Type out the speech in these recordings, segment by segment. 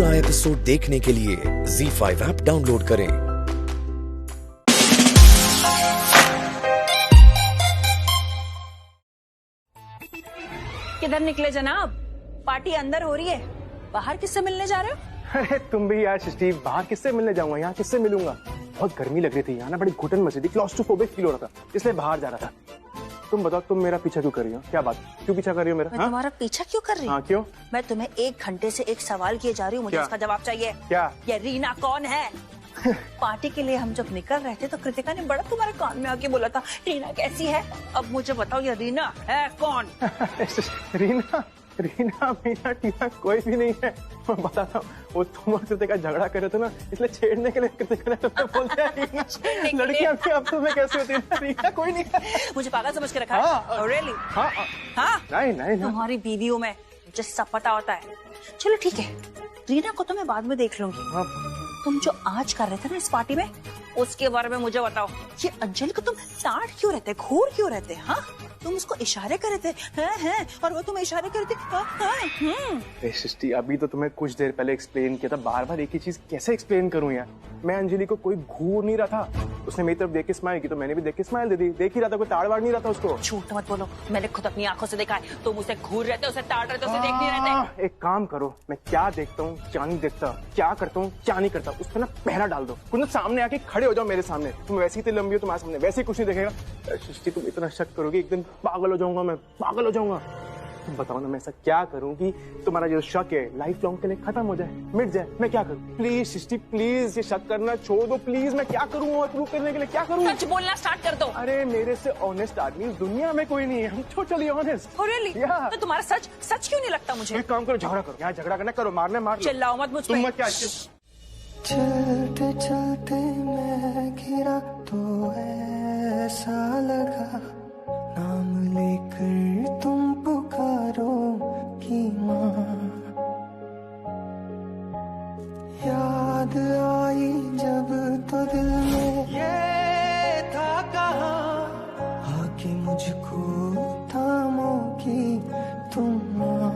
पूरा एपिसोड देखने के लिए ZEE5 ऐप डाउनलोड करें। किधर निकले जनाब? पार्टी अंदर हो रही है, बाहर किससे मिलने जा रहे हो? अरे तुम भी यार सृष्टि, बाहर किससे मिलने जाऊंगा, यहाँ किससे मिलूंगा? बहुत गर्मी लग रही थी, यहाँ ना बड़ी घुटन मची थी, क्लॉस्ट्रोफोबिक फील हो रहा था, इसलिए बाहर जा रहा था। तुम बताओ, तुम मेरा पीछा क्यों कर रही हो? क्या बात, क्यों पीछा कर रही हो मेरा? मैं तुम्हारा पीछा क्यों कर रही हूँ? हाँ, क्यों? मैं तुम्हें 1 घंटे से एक सवाल किए जा रही हूँ, मुझे इसका जवाब चाहिए। क्या? ये रीना कौन है? पार्टी के लिए हम जब निकल रहे थे तो कृतिका ने बड़ा तुम्हारे कान में आके बोला था, रीना कैसी है? अब मुझे बताओ, ये रीना है कौन? रीना रीना मीना टीना कोई भी नहीं है। मैं बताता हूँ, वो तुम और कृतिका झगड़ा कर रहे थे ना, इसलिए छेड़ने के लिए कृतिका ने तुम्हें बोल दिया रीना। लड़कियां भी अब तुम्हें कैसे होती है? रीना कोई नहीं है। मुझे पागल समझ के रखा है? हाँ, रियली? हाँ, हाँ? नहीं। तुम्हारी बीवियों में मुझे सब पता होता है। चलो ठीक है, रीना को तो मैं बाद में देख लूंगी। हाँ। तुम जो आज कर रहे थे ना इस पार्टी में, उसके बारे में मुझे बताओ। ये अंजलि को तुम टाढ़ क्यों रहते, घूर क्यों रहते? हाँ, तुम उसको इशारे कर रहे थे हैं, और वो तुम्हें इशारे कर रही थी। सृष्टि, अभी तो तुम्हें कुछ देर पहले एक्सप्लेन किया था, बार बार एक ही चीज कैसे एक्सप्लेन करूं यार? मैं अंजलि को कोई घूर नहीं रहा था, उसने मेरी तरफ देख के स्माइल की तो मैंने भी देख के स्माइल दे दी। देख ही रहा था, कोई ताड़ वाड़ नहीं रहा था उसको। झूठ मत बोलो, मैंने खुद अपनी आंखों से देखा है। तुम उसे घूर रहे थे, उसे ताड़ रहे थे, उसे देख नहीं रहे थे। एक काम करो, मैं क्या देखता हूँ क्या नहीं देखता, क्या करता हूँ क्या नहीं करता, उस पर ना पहरा डाल दो। तुम सामने आके खड़े हो जाओ मेरे सामने। तुम वैसी इतनी लंबी हो, तुम्हारे सामने वैसे ही कुछ नहीं देखेगा। सृष्टि, तुम इतना शक करोगे, एक दिन पागल हो जाऊंगा मैं, पागल हो जाऊंगा। तुम बताओ ना, मैं ऐसा क्या करूं कि तुम्हारा जो शक है लाइफ लॉन्ग के लिए खत्म हो जाए, मिट जाए? मैं क्या करूं? प्लीज सृष्टि, प्लीज ये शक करना छोड़ दो प्लीज। मैं क्या करूं और प्रूव करने के लिए क्या करूं? सच बोलना स्टार्ट कर दो। अरे मेरे से ऑनेस्ट आदमी इस दुनिया में कोई नहीं है, हम टोटली ऑनेस्ट। रियली? तो तुम्हारा सच क्यों नहीं लगता मुझे? एक काम करो, झगड़ा करो, यहाँ झगड़ा करना, करो, मारने मार लो। चिल्लाओ मत मुझ पे। तुम क्या? चलते चलते मैं गिरा तो ऐसा लगा, नाम लेकर तुम पुकारो कि माँ। याद आई जब तो दिल में ये था कहाँ, आके मुझको थामो कि तुम माँ।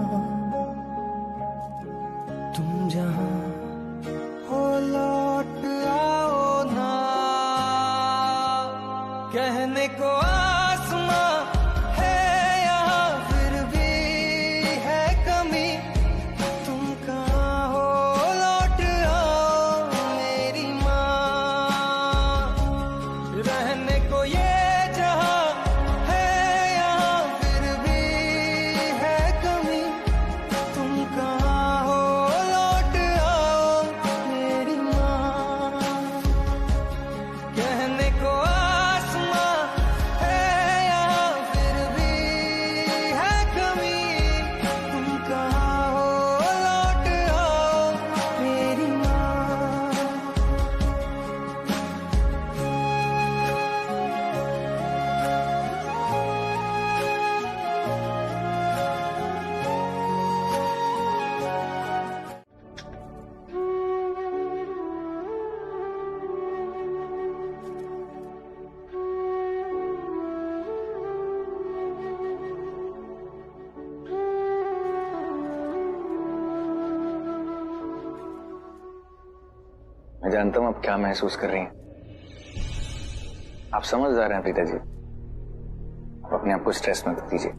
तुम जहाँ हो लौट आओ ना, कहने को आसमां है यहाँ फिर भी है कमी। तुम कहाँ हो, लौट आओ मेरी माँ। रहने को ये जहाँ है यहाँ फिर भी है कमी। तुम कहाँ हो, लौट आओ मेरी माँ। कहने को आसमां है यहाँ फिर भी है कमी। तुम कहाँ हो, लौट आओ मेरी माँ। मैं जानता हूं आप क्या महसूस कर रही हैं। आप समझदार हैं प्रीता जी, आप अपने आप को स्ट्रेस मत दीजिए।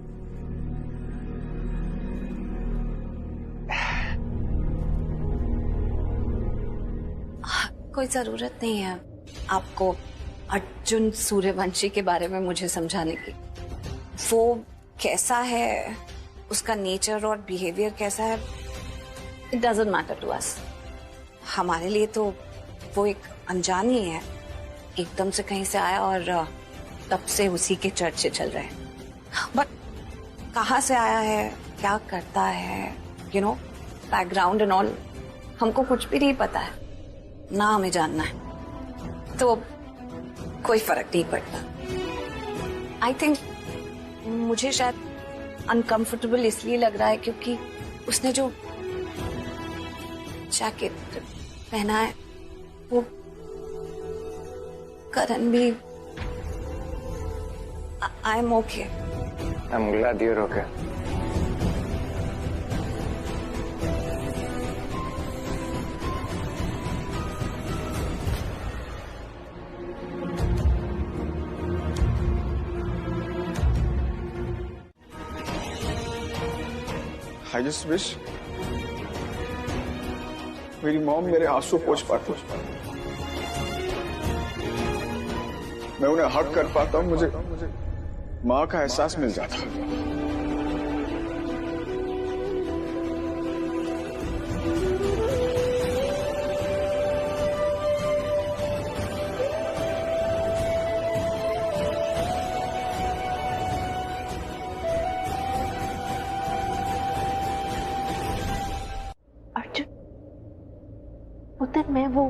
कोई जरूरत नहीं है आपको अर्जुन सूर्यवंशी के बारे में मुझे समझाने की। वो कैसा है, उसका नेचर और बिहेवियर कैसा है, it doesn't matter to us. हमारे लिए तो वो एक अनजान ही है, एकदम से कहीं से आया और तब से उसी के चर्चे चल रहे हैं। बट कहाँ से आया है, क्या करता है, you know, background and all, हमको कुछ भी नहीं पता है, ना हमें जानना है, तो कोई फर्क नहीं पड़ता। आई थिंक मुझे शायद अनकंफर्टेबल इसलिए लग रहा है क्योंकि उसने जो जैकेट पहना है वो करण भी। I am okay. I'm glad you're okay. I just wish मेरी मॉम मेरे आंसू पोंछ पाती, मैं उन्हें हक कर पाता, मुझे माँ का एहसास मिल जाता। उधर मैं वो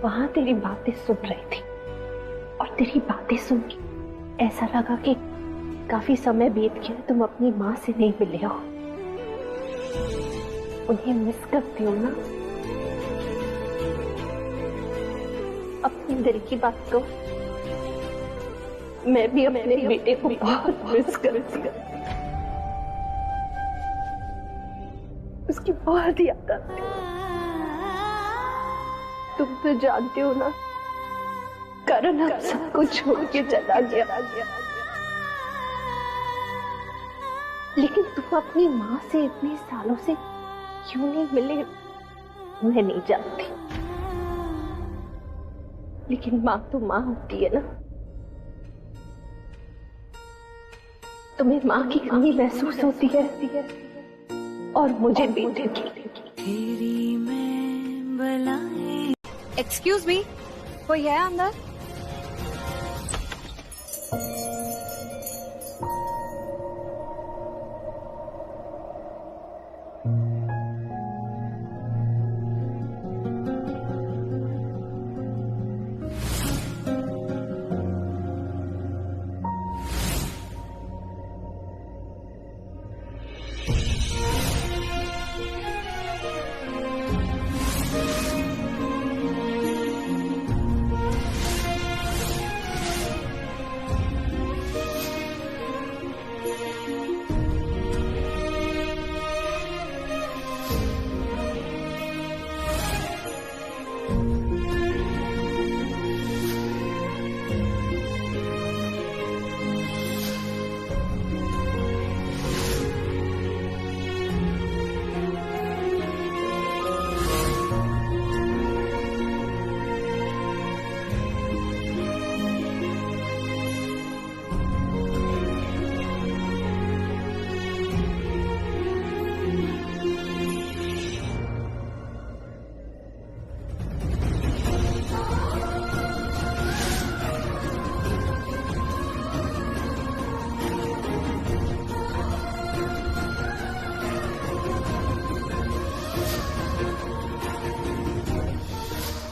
वहां तेरी बातें सुन रही थी और तेरी बातें सुन के ऐसा लगा कि काफी समय बीत गया तुम अपनी माँ से नहीं मिले हो। उन्हें मिस करती हो ना? अपने दिल की बात तो मैं भी अपने बेटे को बहुत मिस करती हूँ, उसकी बहुत याद आती है। तुम तो जानते हो ना, करण हम सब कुछ छोड़ के चला गया, लेकिन तुम अपनी माँ से इतने सालों से क्यों नहीं मिले मैं नहीं जानती, लेकिन माँ तो माँ होती है ना। तुम्हें माँ की कमी महसूस होती है और मुझे बेटे की। एक्सक्यूज मी, कोई है अंदर?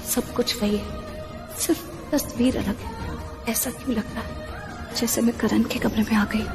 सब कुछ वही है, सिर्फ तस्वीर अलग है। ऐसा क्यों लग रहा है जैसे मैं करण के कमरे में आ गई?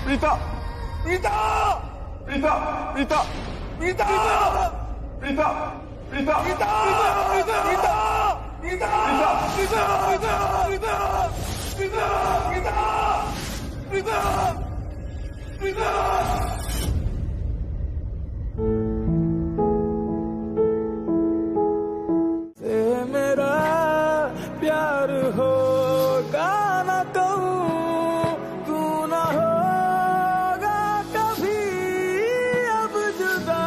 प्रीता, प्रीता, प्रीता, प्रीता, प्रीता, प्रीता, प्रीता, प्रीता, प्रीता, प्रीता, प्रीता, प्रीता, प्रीता, से मेरा प्यार होगा ना कहूँ, तू ना होगा कभी अब जुदा।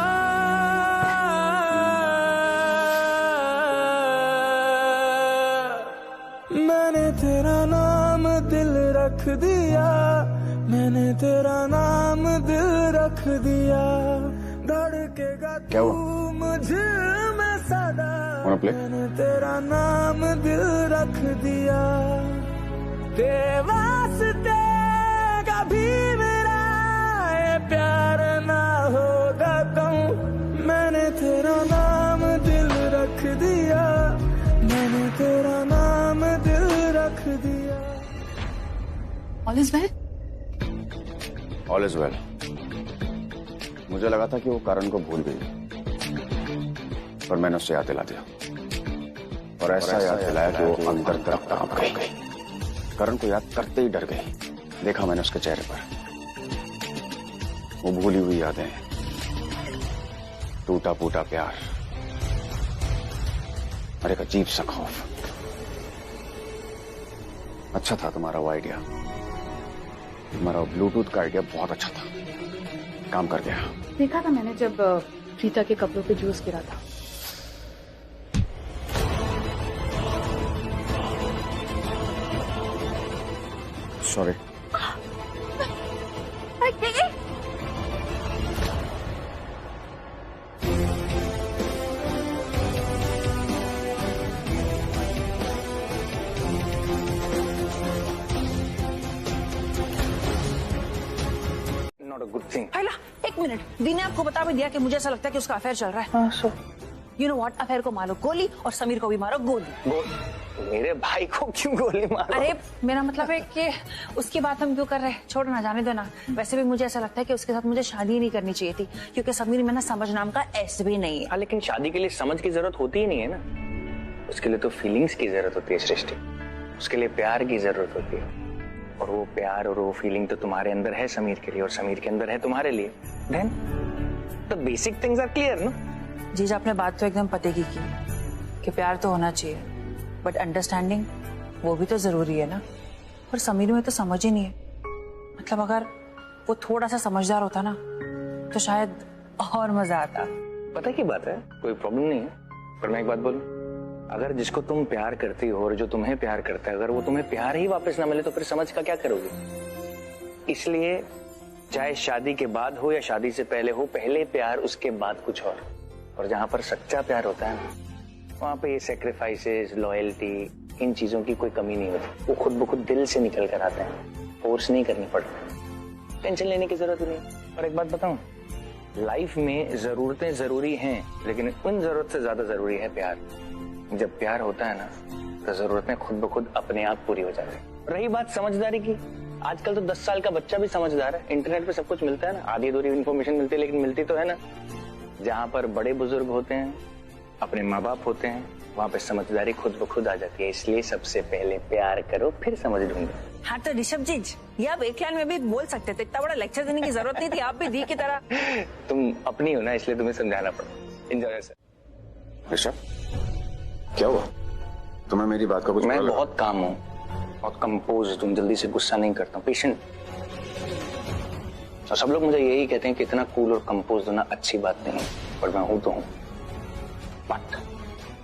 मैंने तेरा नाम दिल रख दिया, मैंने तेरा नाम दिल रख दिया, धड़केगा क्या हुआ? तू मुझे में सदा। Wanna play? मैंने तेरा नाम दिल रख दिया, तेरे वास्ते भी मेरा ये प्यार ना होगा कम, मैंने तेरा नाम दिल रख दिया, मैंने तेरा नाम दिल रख दिया। All is well? All is well. मुझे लगा था कि वो करण को भूल गई, पर मैंने उससे याद दिला दिया, और ऐसा याद दिलाया कि वो अंदर तरफ कांप गई। करण को याद करते ही डर गई। देखा मैंने उसके चेहरे पर वो भूली हुई यादें, टूटा फूटा प्यार और एक अजीब सा खौफ। अच्छा था तुम्हारा वो आइडिया, तुम्हारा ब्लूटूथ का आइडिया बहुत अच्छा था, काम कर गया। देखा था मैंने जब प्रीता के कपड़ों पे जूस गिरा था। Sorry. Not a good thing. पहला एक मिनट, दी ने आपको बता भी दिया कि मुझे ऐसा लगता है कि उसका अफेयर चल रहा है। यू नो व्हाट, अफेयर को मारो गोली और समीर को भी मारो गोली। मेरे भाई को क्यों गोली मारो? अरे मेरा मतलब है कि उसकी बात हम क्यों कर रहे हैं, छोड़ो ना, जाने दो ना। वैसे भी मुझे ऐसा लगता है कि उसके साथ मुझे शादी ही नहीं करनी चाहिए थी, क्योंकि समीर में ना समझ नाम का एस भी नहीं है। हाँ, लेकिन शादी के लिए समझ की जरूरत होती ही नहीं है ना, उसके लिए तो फीलिंग्स की जरूरत होती है सृष्टि, उसके लिए प्यार की जरूरत होती है, और वो प्यार और वो फीलिंग तो तुम्हारे अंदर है समीर के लिए, और समीर के अंदर है तुम्हारे लिए। Then the basic things are clear ना। जीजा, आपने बात तो एकदम पते की कि प्यार तो होना चाहिए, बट अंडरस्टैंडिंग वो भी तो जरूरी है ना। और समीर में तो समझ ही नहीं है। मतलब अगर वो थोड़ा सा समझदार होता ना तो शायद और मजा आता। पता की बात है, कोई प्रॉब्लम नहीं है, पर मैं एक बात बोलूं, अगर जिसको तुम प्यार करती हो और जो तुम्हें प्यार करता है, अगर वो तुम्हें प्यार ही वापस ना मिले तो फिर समझ का क्या करोगे? इसलिए चाहे शादी के बाद हो या शादी से पहले हो, पहले प्यार उसके बाद कुछ और जहां पर सच्चा प्यार होता है ना, वहां पे ये सेक्रीफाइसेस, लॉयल्टी, इन चीजों की कोई कमी नहीं होती। वो खुद ब खुद दिल से निकल कर आते हैं, फोर्स नहीं करनी पड़ती, टेंशन लेने की जरूरत नहीं। और एक बात बताऊं, लाइफ में जरूरतें जरूरी हैं, लेकिन उन जरूरत से ज्यादा जरूरी है प्यार। जब प्यार होता है ना तो जरूरतें खुद ब खुद अपने आप पूरी हो जाती है। रही बात समझदारी की, आजकल तो 10 साल का बच्चा भी समझदार है, इंटरनेट पे सब कुछ मिलता है ना, आधी अधूरी इन्फॉर्मेशन मिलती है लेकिन मिलती तो है ना। जहाँ पर बड़े बुजुर्ग होते हैं, अपने माँ बाप होते हैं, वहाँ पे समझदारी खुद ब खुद आ जाती है। इसलिए सबसे पहले प्यार करो, फिर समझ ढूंढो। हाँ तो ऋषभ जी, ये आप एक लाइन में भी बोल सकते थे, इतना बड़ा लेक्चर देने की जरूरत नहीं थी, आप भी दी की तरह। तुम अपनी हो ना, इसलिए तुम्हें समझाना पड़ा। Enjoy sir. ऋषभ, क्या हुआ? तुम्हें मेरी बात का कुछ? मैं बहुत काम हूँ, बहुत कंपोज हूँ, जल्दी से गुस्सा नहीं करता हूँ, पेशेंट। और सब लोग मुझे यही कहते हैं कि इतना कूल और कंपोज होना अच्छी बात नहीं, पर मैं हूं तो हूं।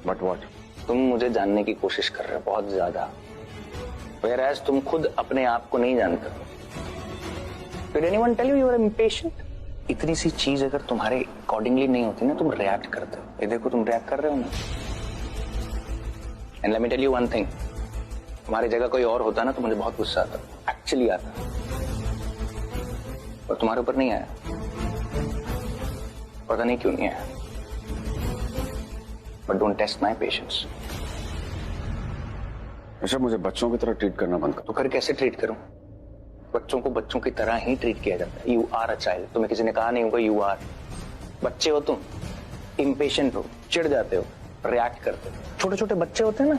But what? तुम मुझे जानने की कोशिश कर रहे हो बहुत ज्यादा, whereas तुम खुद अपने आप को नहीं जानते। Did anyone tell you you are impatient? इतनी सी चीज अगर तुम्हारे अकॉर्डिंगली नहीं होती ना, तुम रिएक्ट करते हो। ये देखो तुम रिएक्ट कर रहे हो ना। And let me tell you one thing, तुम्हारी जगह कोई और होता ना तो मुझे बहुत गुस्सा आता, एक्चुअली आता, और तुम्हारे ऊपर नहीं आया। पता नहीं क्यों नहीं आया, but don't test my patience. Rishabh, मुझे बच्चों की तरह ट्रीट करना बंद कर। तो फिर कैसे ट्रीट करूं? बच्चों को बच्चों की तरह ही ट्रीट किया जाता है। You are a child. तुम्हें किसी ने कहा नहीं होगा यू आर। बच्चे हो तुम, इम्पेशेंट हो, चिढ़ जाते हो, रिएक्ट करते हो। छोटे छोटे बच्चे होते हैं ना,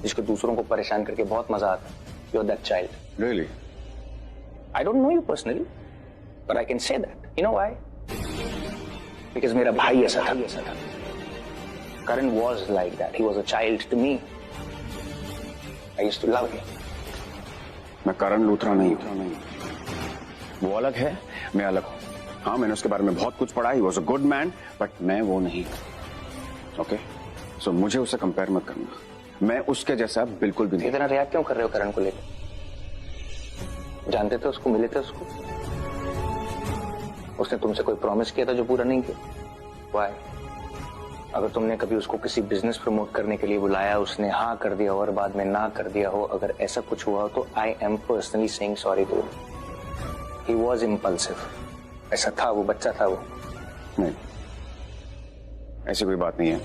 जिसको दूसरों को परेशान करके बहुत मजा आता है। You are that child. Really? I don't know you personally, but I can say that. You know why? Because मेरा भाई ऐसा था। Karan was like that. He was a child to me. I used to love him. मैं करण लूथरा नहीं हूँ, वो अलग है, मैं अलग हूँ। हाँ, मैंने उसके बारे में बहुत कुछ पढ़ा, he was a good man, but मैं वो नहीं। ओके, सो मुझे उससे कंपेयर मत करना, मैं उसके जैसा बिल्कुल भी नहीं। इतना रिएक्ट क्यों कर रहे हो करण को लेकर? जानते थे उसको, मिले थे उसको, उसने तुमसे कोई प्रॉमिस किया था जो पूरा नहीं किया। Why? अगर तुमने कभी उसको किसी बिजनेस प्रमोट करने के लिए बुलाया, उसने हाँ कर दिया और बाद में ना कर दिया हो, अगर ऐसा कुछ हुआ हो तो I am personally saying sorry to you. He was impulsive. ऐसा था, वो बच्चा था वो। नहीं, ऐसी कोई बात नहीं है।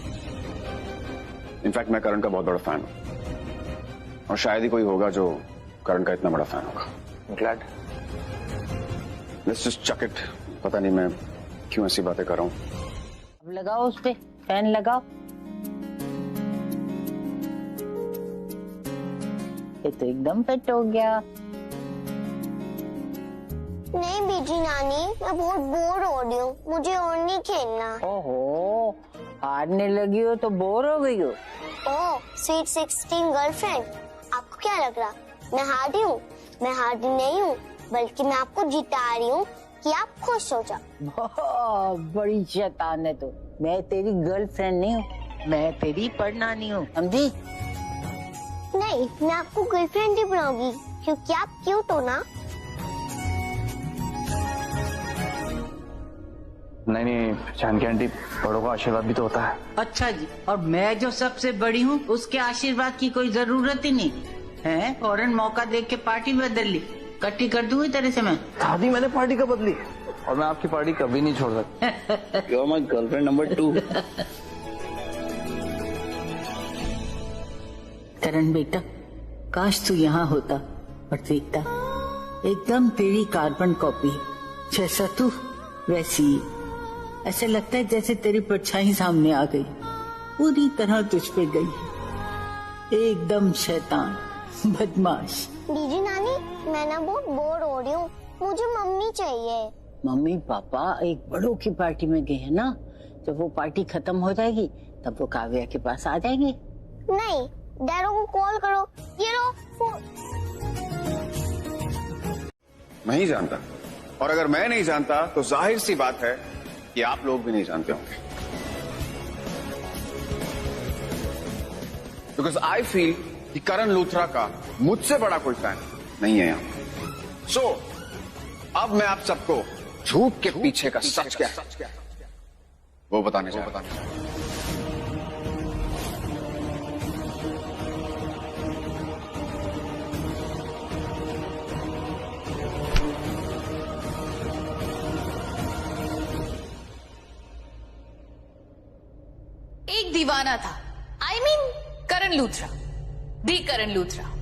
इनफैक्ट मैं करण का बहुत बड़ा फैन हूं, और शायद ही कोई होगा जो करण का इतना बड़ा फैन होगा। Glad. Let's just chuck it. पता नहीं मैं क्यों ऐसी बातें कर रहा हूं। अब लगाओ उस पे फैन लगाओ। ये तो एकदम फिट हो गया। नहीं बीजी नानी, मैं बहुत बोर हो रही हूँ, मुझे और नहीं खेलना। ओहो, हारने लगी हो तो बोर हो गई हो। ओह, स्वीट 16 गर्लफ्रेंड, आपको क्या लग रहा मैं हारी हूँ? मैं हारी नहीं हूँ, बल्कि मैं आपको जिता रही हूँ कि आप खुश हो जाओ। बहुत बड़ी शैतान है तू। मैं तेरी गर्लफ्रेंड नहीं हूँ, मैं तेरी परनानी हूँ, समझी? नहीं, मैं आपको गर्लफ्रेंड ही बनाऊंगी क्योंकि आप क्यूट हो ना। नहीं, जानकी आंटी, बड़ों का आशीर्वाद भी तो होता है। अच्छा जी, और मैं जो सबसे बड़ी हूँ उसके आशीर्वाद की कोई जरूरत ही नहीं है। फौरन मौका देख के पार्टी बदल ली, इकट्ठी कर दूंगी तेरे से मैं। दादी, मैंने पार्टी कब बदली? और मैं आपकी पार्टी कभी नहीं छोड़ सकता। You are my girlfriend number 2। Karan बेटा, काश तू यहाँ होता और देखता, एकदम तेरी कार्बन कॉपी, जैसा तू वैसी। ऐसा लगता है जैसे तेरी परछाई सामने आ गई, पूरी तरह तुझ पे गई। एकदम शैतान, बदमाश। दीदी नानी, मैं ना बहुत बोर हो रही हूँ, मुझे मम्मी चाहिए। मम्मी पापा एक बड़ों की पार्टी में गए हैं ना, जब वो पार्टी खत्म हो जाएगी तब वो काव्या के पास आ जाएंगे। नहीं, डैडो को कॉल करो। ये लो फोन। मैं ही जानता, और अगर मैं नहीं जानता तो जाहिर सी बात है कि आप लोग भी नहीं जानते होंगे। बिकॉज आई फील कि करण लूथरा का मुझसे बड़ा कोई फैन नहीं है यहाँ। सो अब मैं आप सबको झूठ के पीछे का सच क्या है वो बताने जा रहा हूं। एक दीवाना था, I mean करण लूथरा, दी करण लूथरा।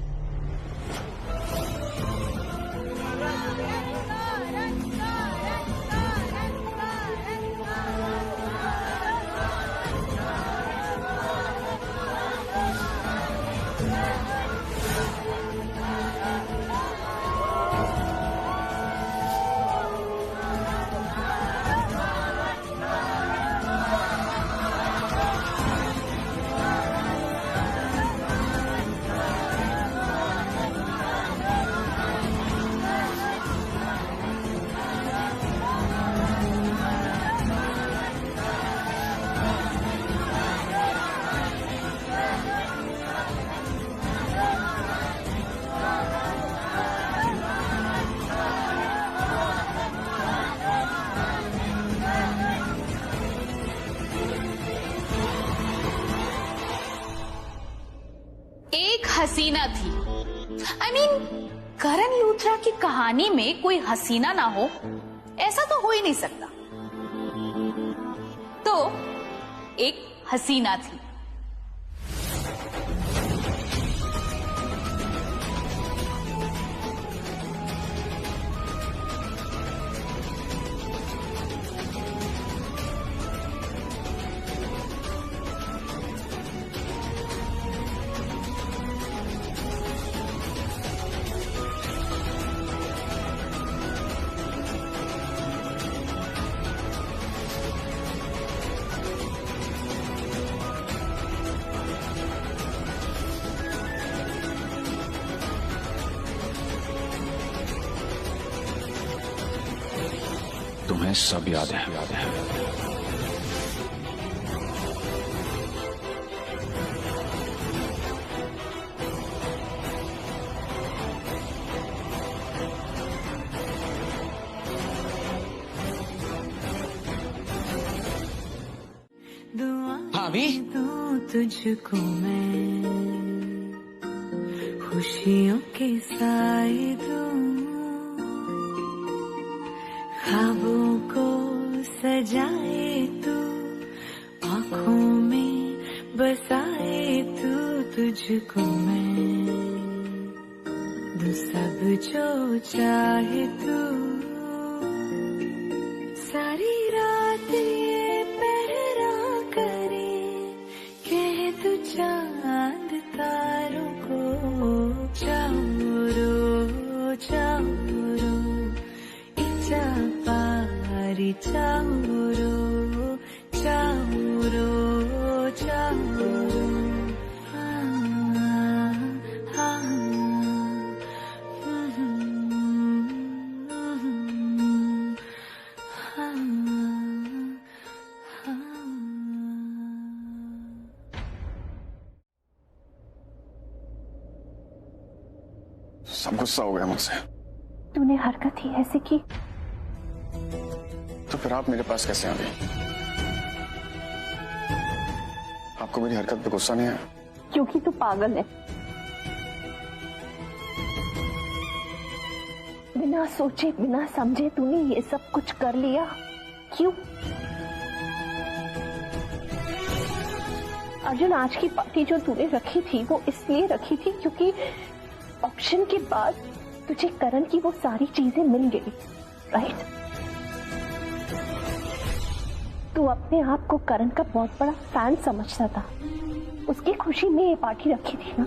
हसीना थी। I mean, करण लूथरा की कहानी में कोई हसीना ना हो, ऐसा तो हो ही नहीं सकता। तो एक हसीना थी। तुम्हें सब याद है। भाभी, तुझको मैं खुशियों के साए दूं, ख्वाबों को सजाए तू, आँखों में बसाए तू, तुझको मैं दूं सब जो चाहे तू। सारी रात ये पहरा करे, कह तू चांद तारों को, चाउरो चाउरो इचा पारी, चाउरो चाउरो चाउरो। सब गुस्सा हो गया मुझसे। तूने हरकत ही ऐसी की तो फिर आप मेरे पास कैसे आ गए? आपको मेरी हरकत पे गुस्सा नहीं आया? क्योंकि तू पागल है। बिना सोचे बिना समझे तूने ये सब कुछ कर लिया। क्यों? अर्जुन, आज की पार्टी जो तूने रखी थी वो इसलिए रखी थी क्योंकि ऑप्शन के बाद तुझे करण की वो सारी चीजें मिल गई, राइट? तू अपने आप को करण का बहुत बड़ा फैन समझता था, उसकी खुशी में ये पार्टी रखी थी ना।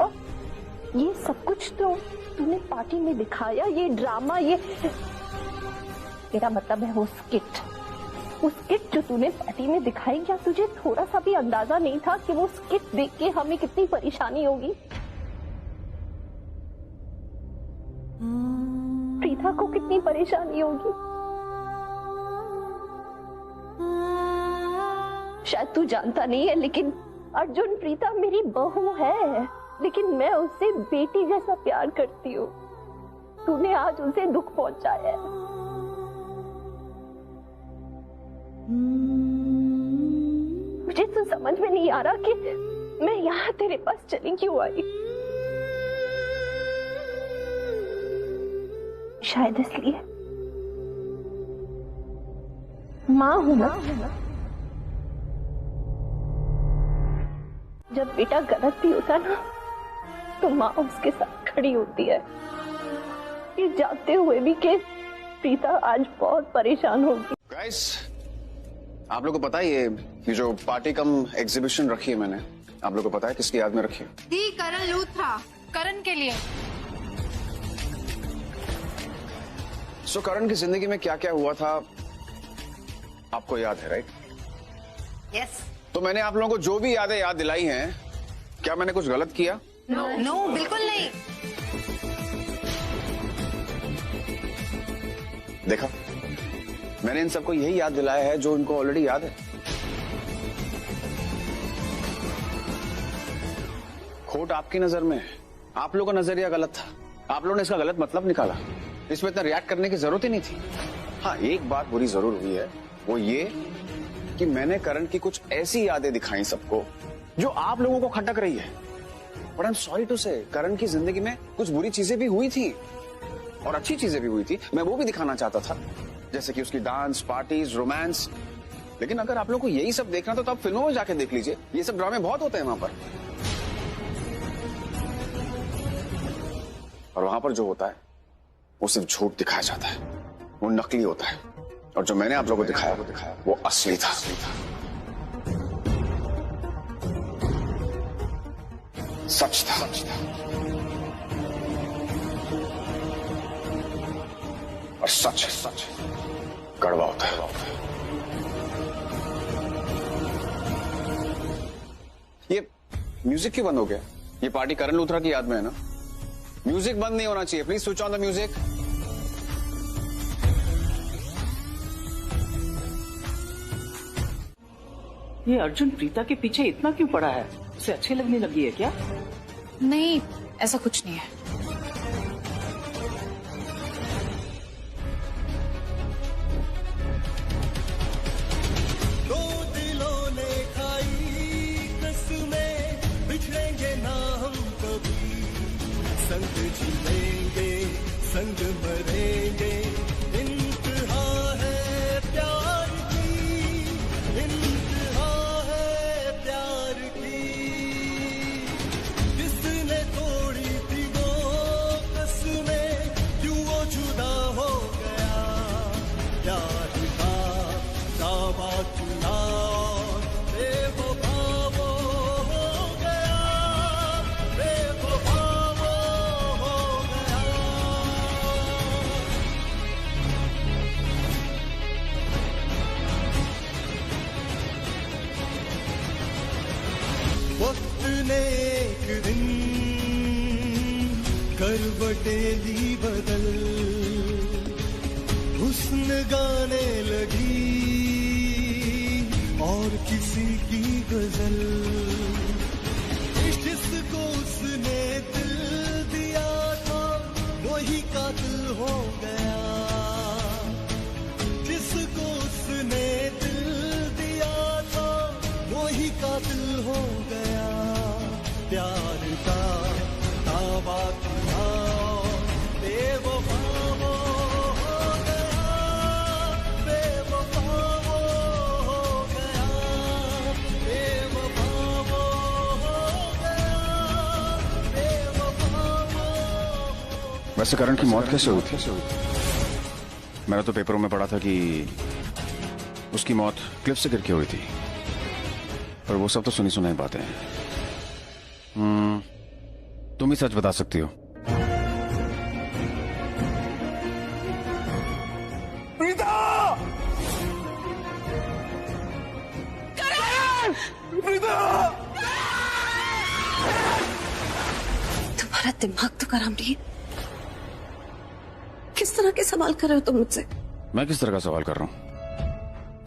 और ये सब कुछ तो तूने पार्टी में दिखाया, ये ड्रामा, ये तेरा मतलब है वो स्किट जो तूने पार्टी में दिखाई। क्या तुझे थोड़ा सा भी अंदाजा नहीं था कि वो स्किट देख के हमें कितनी परेशानी होगी? प्रीता को कितनी परेशानी होगी? शायद तू जानता नहीं है, लेकिन अर्जुन, प्रीता मेरी बहू है, लेकिन मैं उससे बेटी जैसा प्यार करती हूँ। तूने आज उसे दुख पहुंचाया है। मुझे तो समझ में नहीं आ रहा कि मैं यहाँ तेरे पास चली क्यों आई। शायद इसलिए माँ हूं ना। जब बेटा गलत भी होता ना तो माँ उसके साथ खड़ी होती है, ये जानते हुए भी कि प्रीता आज बहुत परेशान होगी। गाइस, आप लोगों को पता है ये जो पार्टी कम एग्जीबिशन रखी है मैंने, आप लोगों को पता है किसकी याद में रखी है? दी करण लूथरा, करण के लिए। सो करण की जिंदगी में क्या क्या हुआ था आपको याद है, राइट? यस। तो मैंने आप लोगों को जो भी यादें याद दिलाई हैं, क्या मैंने कुछ गलत किया? नो, बिल्कुल नहीं। देखा, मैंने इन सबको यही याद दिलाया है जो इनको ऑलरेडी याद है। खोट आपकी नजर में है, आप लोगों का नजरिया गलत था, आप लोगों ने इसका गलत मतलब निकाला। इसमें इतना रिएक्ट करने की जरूरत ही नहीं थी। हाँ, एक बात बुरी जरूर हुई है, वो ये कि मैंने करण की कुछ ऐसी यादें दिखाई सबको जो आप लोगों को खटक रही है। But I am sorry to say, Karan की जिंदगी में कुछ बुरी चीजें भी हुई थी और अच्छी चीजें भी हुई थी। मैं वो भी दिखाना चाहता था, जैसे कि उसकी डांस, पार्टीज, रोमांस। लेकिन अगर आप लोगों को यही सब देखना तो आप फिल्मों में जाके देख लीजिए, ये सब ड्रामे बहुत होते हैं वहां पर। और वहां पर जो होता है वो सिर्फ झूठ दिखाया जाता है, वो नकली होता है। और जो मैंने आप लोगों को दिखाया वो असली था। सच था। और सच कड़वा होता है। ये म्यूजिक क्यों बंद हो गया? ये पार्टी करण लूथरा की याद में है ना? म्यूजिक बंद नहीं होना चाहिए। Please switch on the music. ये अर्जुन प्रीता के पीछे इतना क्यों पड़ा है? उसे अच्छी लगने लगी है क्या? नहीं, ऐसा कुछ नहीं है। दो दिलों ने खाई कसमें, बिछड़ेंगे ना हम कभी, संग जिएंगे संग मरेंगे, इंतहा करवटेली बदल हुस्न गाने लगी और किसी की गजल जिसको उसने दिल दिया था वही कातिल हो गया जिसको उसने दिल दिया था वही कातिल हो गया प्यार का दावा किया बेवफा वो हो गया बेवफा वो हो गया बेवफा वो हो गया बेवफा वो। वैसे करण की मौत कैसे हुई थी? मैंने तो पेपरों में पढ़ा था कि उसकी मौत क्लिफ से गिर के हुई थी, पर वो सब तो सुनी सुनाई बातें हैं। तुम ही सच बता सकती हो। प्रीता! प्रीता! तुम्हारा दिमाग तो खराब नहीं है। किस तरह के सवाल कर रहे हो तुम मुझसे? मैं किस तरह का सवाल कर रहा हूं?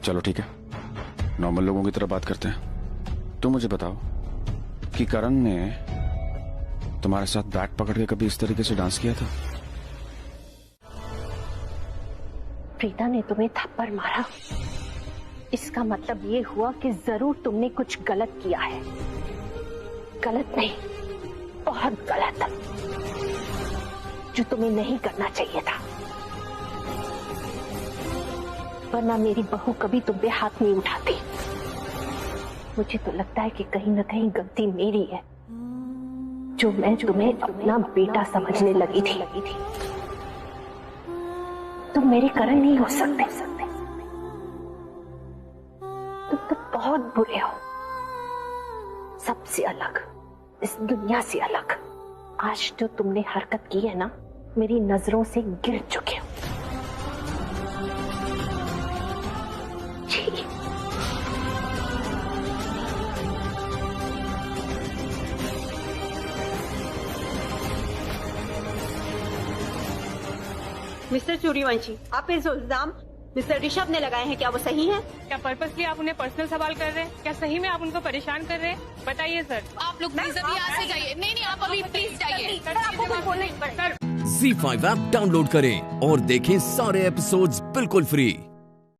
चलो ठीक है, नॉर्मल लोगों की तरह बात करते हैं। तुम मुझे बताओ कि करण ने तुम्हारे साथ बैट पकड़ के कभी इस तरीके से डांस किया था? प्रीता ने तुम्हें थप्पड़ मारा, इसका मतलब ये हुआ कि जरूर तुमने कुछ गलत किया है। गलत नहीं, बहुत गलत, जो तुम्हें नहीं करना चाहिए था। वरना मेरी बहू कभी तुम पे हाथ नहीं उठाती। मुझे तो लगता है कि कहीं ना कहीं गलती मेरी है, जो मैं तुम्हें अपना बेटा समझने लगी थी। तुम मेरे करण नहीं हो सकते। तुम तो बहुत बुरे हो, सबसे अलग, इस दुनिया से अलग। आज जो तुमने हरकत की है ना, मेरी नजरों से गिर चुके हो। जी। मिस्टर सूर्यवंशी, आप इस इल्जाम मिस्टर ऋषभ ने लगाए हैं, क्या वो सही है? क्या पर्पसली आप उन्हें पर्सनल सवाल कर रहे हैं? क्या सही में आप उनको परेशान कर रहे हैं? बताइए सर। आप लोग प्लीज अभी यहाँ से जाइए। नहीं, आप अभी प्लीज जाइए। आपको कुछ बोलना ही पड़ेगा। ZEE5 ऐप डाउनलोड करें और देखें सारे एपिसोड्स बिल्कुल फ्री।